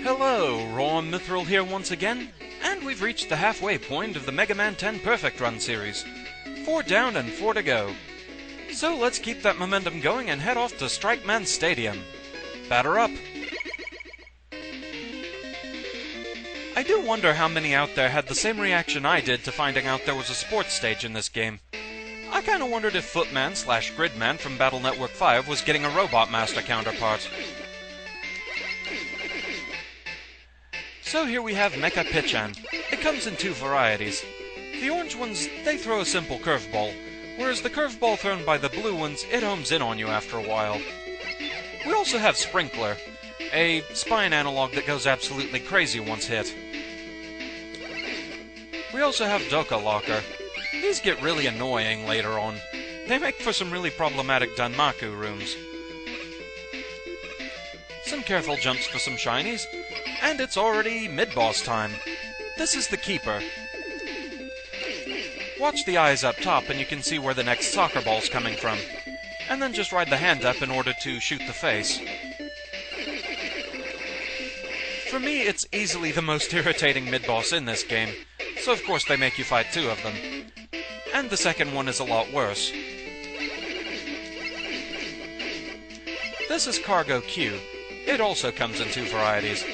Hello, Raw and Mithril here once again, and we've reached the halfway point of the Mega Man 10 Perfect Run series. 4 down and 4 to go. So let's keep that momentum going and head off to Strike Man Stadium. Batter up! I do wonder how many out there had the same reaction I did to finding out there was a sports stage in this game. I kinda wondered if Footman/Gridman from Battle Network 5 was getting a Robot Master counterpart. So here we have Mecha Pichan. It comes in 2 varieties. The orange ones, they throw a simple curveball, whereas the curveball thrown by the blue ones, it homes in on you after a while. We also have Sprinkler, a spine analog that goes absolutely crazy once hit. We also have Doka Locker. These get really annoying later on. They make for some really problematic Danmaku rooms. Some careful jumps for some shinies, and it's already mid-boss time. This is the Keeper. Watch the eyes up top and you can see where the next soccer ball's coming from. And then just ride the hand up in order to shoot the face. For me, it's easily the most irritating mid-boss in this game, so of course they make you fight 2 of them. And the second one is a lot worse. This is Cargo Q. It also comes in 2 varieties.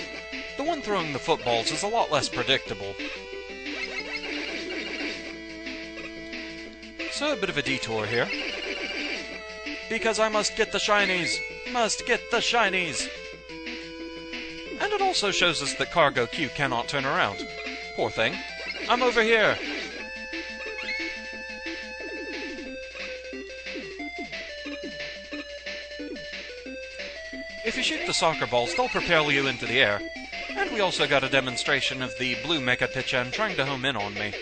The one throwing the footballs is a lot less predictable. So a bit of a detour here. Because I must get the shinies! Must get the shinies! And it also shows us that Cargo Q cannot turn around. Poor thing. I'm over here! If you shoot the soccer balls, they'll propel you into the air. And we also got a demonstration of the blue Mecha Pichan trying to home in on me.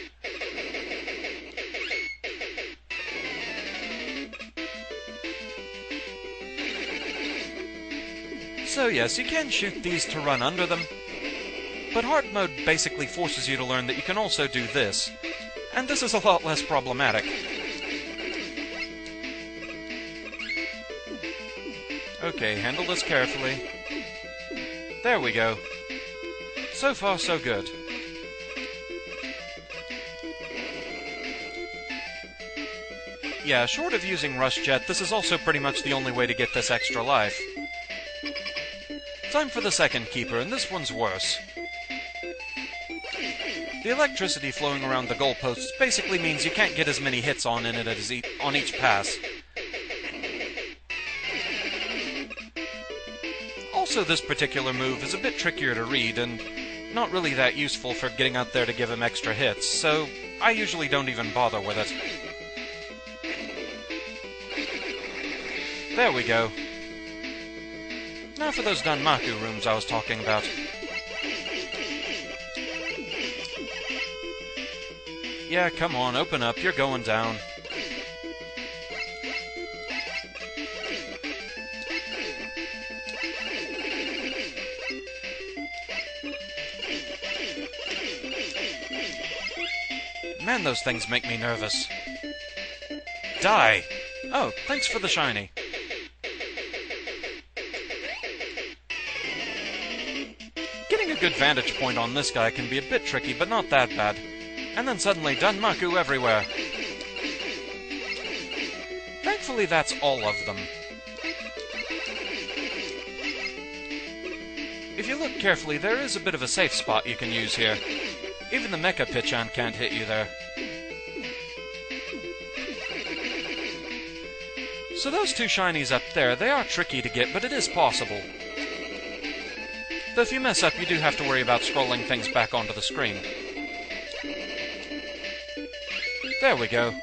So yes, you can shoot these to run under them, but hard mode basically forces you to learn that you can also do this, and this is a lot less problematic. Okay, handle this carefully. There we go. So far, so good. Yeah, short of using Rush Jet, this is also pretty much the only way to get this extra life. Time for the second Keeper, and this one's worse. The electricity flowing around the goalposts basically means you can't get as many hits on in it as on each pass. Also, this particular move is a bit trickier to read, and not really that useful for getting out there to give him extra hits, so I usually don't even bother with it. There we go. Now for those Danmaku rooms I was talking about. Yeah, come on, open up, you're going down. Man, those things make me nervous. Die! Oh, thanks for the shiny. Getting a good vantage point on this guy can be a bit tricky, but not that bad. And then suddenly, Danmaku everywhere. Thankfully, that's all of them. If you look carefully, there is a bit of a safe spot you can use here. Even the Mecha Pichan can't hit you there. So those 2 shinies up there, they are tricky to get, but it is possible. Though if you mess up, you do have to worry about scrolling things back onto the screen. There we go.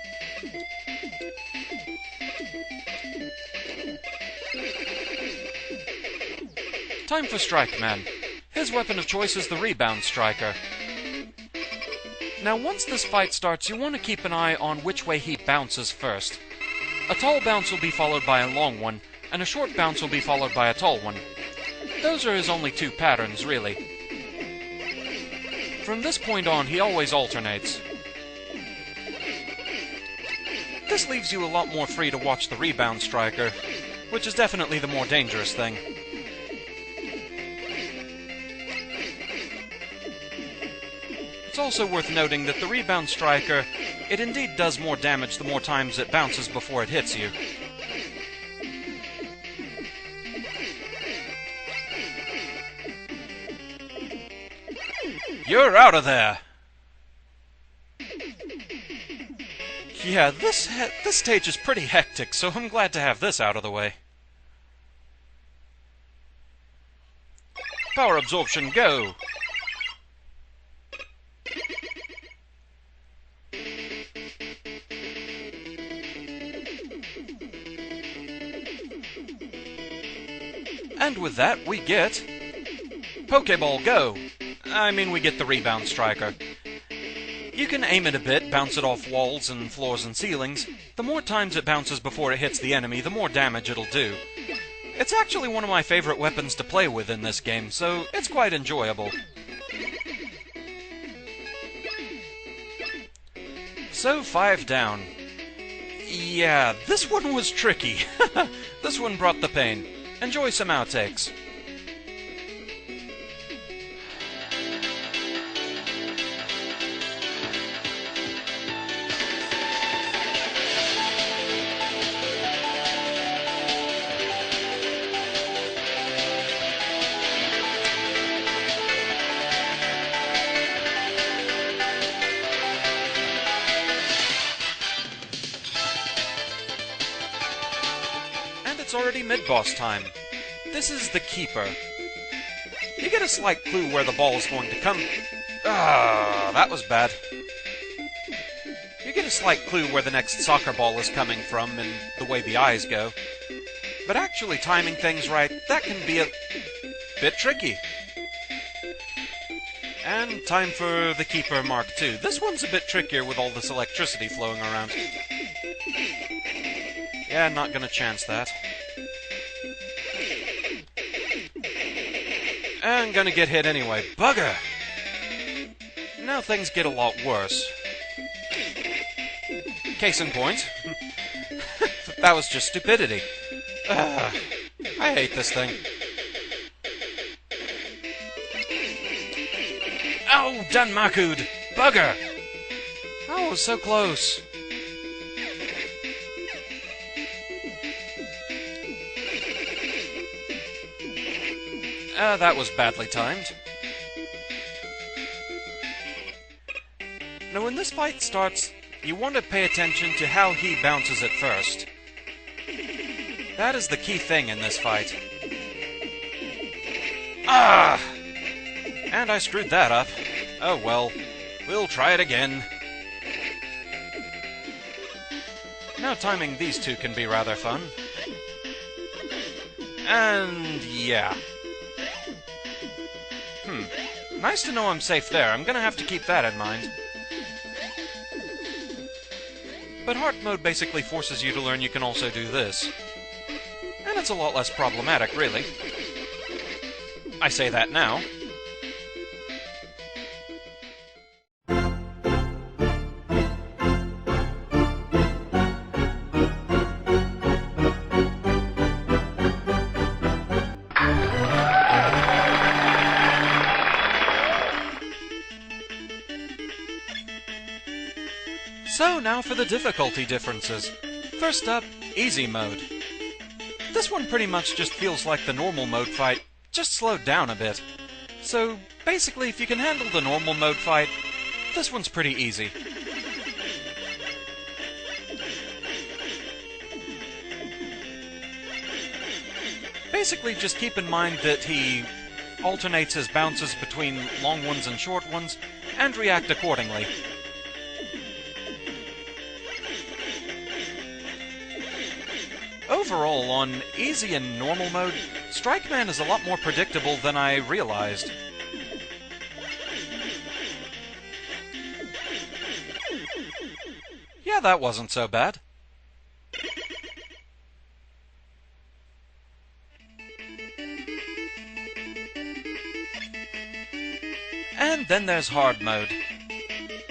Time for Strike Man. His weapon of choice is the Rebound Striker. Now once this fight starts, you want to keep an eye on which way he bounces first. A tall bounce will be followed by a long one, and a short bounce will be followed by a tall one. Those are his only 2 patterns, really. From this point on, he always alternates. This leaves you a lot more free to watch the Rebound Striker, which is definitely the more dangerous thing. It's also worth noting that the rebound striker, it indeed does more damage the more times it bounces before it hits you. You're out of there! Yeah, this stage is pretty hectic, so I'm glad to have this out of the way. Power absorption, go! And with that, we get... Pokeball, go! I mean, we get the rebound striker. You can aim it a bit, bounce it off walls and floors and ceilings. The more times it bounces before it hits the enemy, the more damage it'll do. It's actually one of my favorite weapons to play with in this game, so it's quite enjoyable. So, 5 down. Yeah, this one was tricky. This one brought the pain. Enjoy some outtakes. It's already mid-boss time. This is the Keeper. You get a slight clue where the ball is going to come... Ah, that was bad. You get a slight clue where the next soccer ball is coming from and the way the eyes go. But actually timing things right, that can be a bit tricky. And time for the Keeper Mark II. This one's a bit trickier with all this electricity flowing around. Yeah, not gonna chance that. I'm gonna get hit anyway. Bugger! Now things get a lot worse. Case in point. That was just stupidity. I hate this thing. Oh, Danmaku! Bugger! Oh, so close. That was badly timed. Now when this fight starts, you want to pay attention to how he bounces at first. That is the key thing in this fight. Ah! And I screwed that up. Oh well, we'll try it again. Now timing these two can be rather fun. And yeah. Nice to know I'm safe there. I'm gonna have to keep that in mind. But Heart Mode basically forces you to learn you can also do this. And it's a lot less problematic, really. I say that now. So now for the difficulty differences. First up, Easy Mode. This one pretty much just feels like the normal mode fight, just slowed down a bit. So basically if you can handle the normal mode fight, this one's pretty easy. Basically just keep in mind that he alternates his bounces between long ones and short ones, and react accordingly. Overall, on Easy and Normal mode, Strikeman is a lot more predictable than I realized. Yeah, that wasn't so bad. And then there's Hard mode.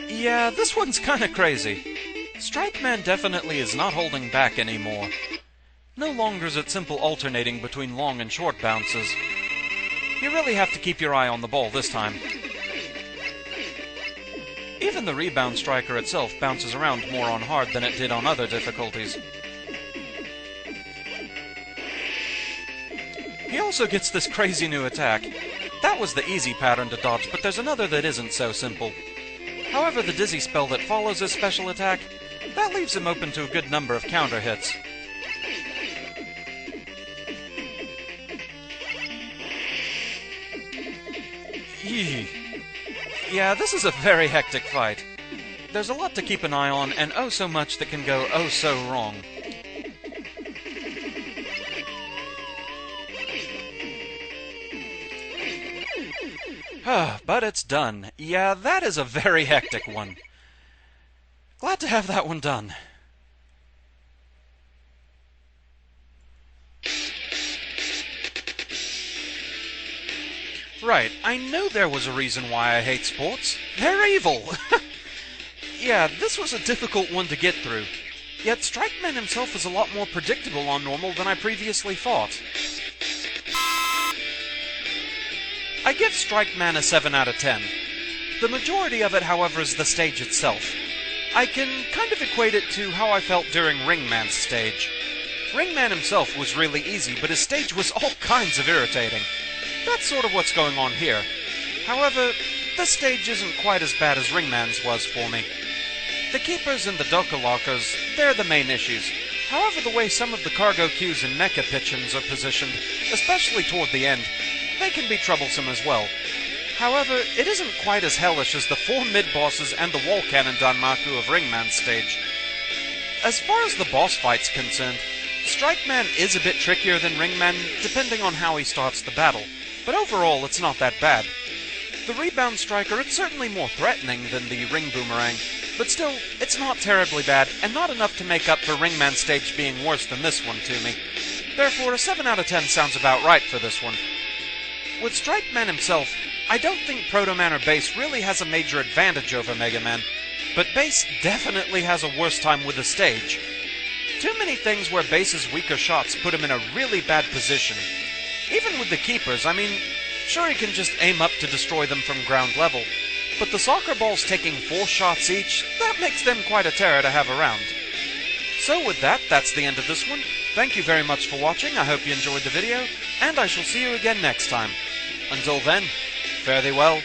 Yeah, this one's kinda crazy. Strikeman definitely is not holding back anymore. No longer is it simple alternating between long and short bounces. You really have to keep your eye on the ball this time. Even the rebound striker itself bounces around more on hard than it did on other difficulties. He also gets this crazy new attack. That was the easy pattern to dodge, but there's another that isn't so simple. However, the dizzy spell that follows his special attack, that leaves him open to a good number of counter hits. Yee. Yeah, this is a very hectic fight. There's a lot to keep an eye on, and oh so much that can go oh so wrong. But it's done. Yeah, that is a very hectic one. Glad to have that one done. Right, I knew there was a reason why I hate sports. They're evil! Yeah, this was a difficult one to get through. Yet Strikeman himself is a lot more predictable on normal than I previously thought. I give Strikeman a 7 out of 10. The majority of it, however, is the stage itself. I can kind of equate it to how I felt during Ringman's stage. Ringman himself was really easy, but his stage was all kinds of irritating. That's sort of what's going on here. However, this stage isn't quite as bad as Ringman's was for me. The keepers and the Doka Lockers, they're the main issues. However, the way some of the cargo queues and mecha pitchins are positioned, especially toward the end, they can be troublesome as well. However, it isn't quite as hellish as the 4 mid-bosses and the wall cannon Danmaku of Ringman's stage. As far as the boss fight's concerned, Strikeman is a bit trickier than Ringman, depending on how he starts the battle, but overall it's not that bad. The rebound striker, it's certainly more threatening than the ring boomerang, but still, it's not terribly bad, and not enough to make up for Ringman's stage being worse than this one to me. Therefore, a 7 out of 10 sounds about right for this one. With Strikeman himself, I don't think Proto Man or Base really has a major advantage over Mega Man, but Base definitely has a worse time with the stage. Too many things where Base's weaker shots put him in a really bad position. Even with the keepers, I mean, sure he can just aim up to destroy them from ground level, but the soccer balls taking 4 shots each, that makes them quite a terror to have around. So with that, that's the end of this one. Thank you very much for watching, I hope you enjoyed the video, and I shall see you again next time. Until then, fare thee well.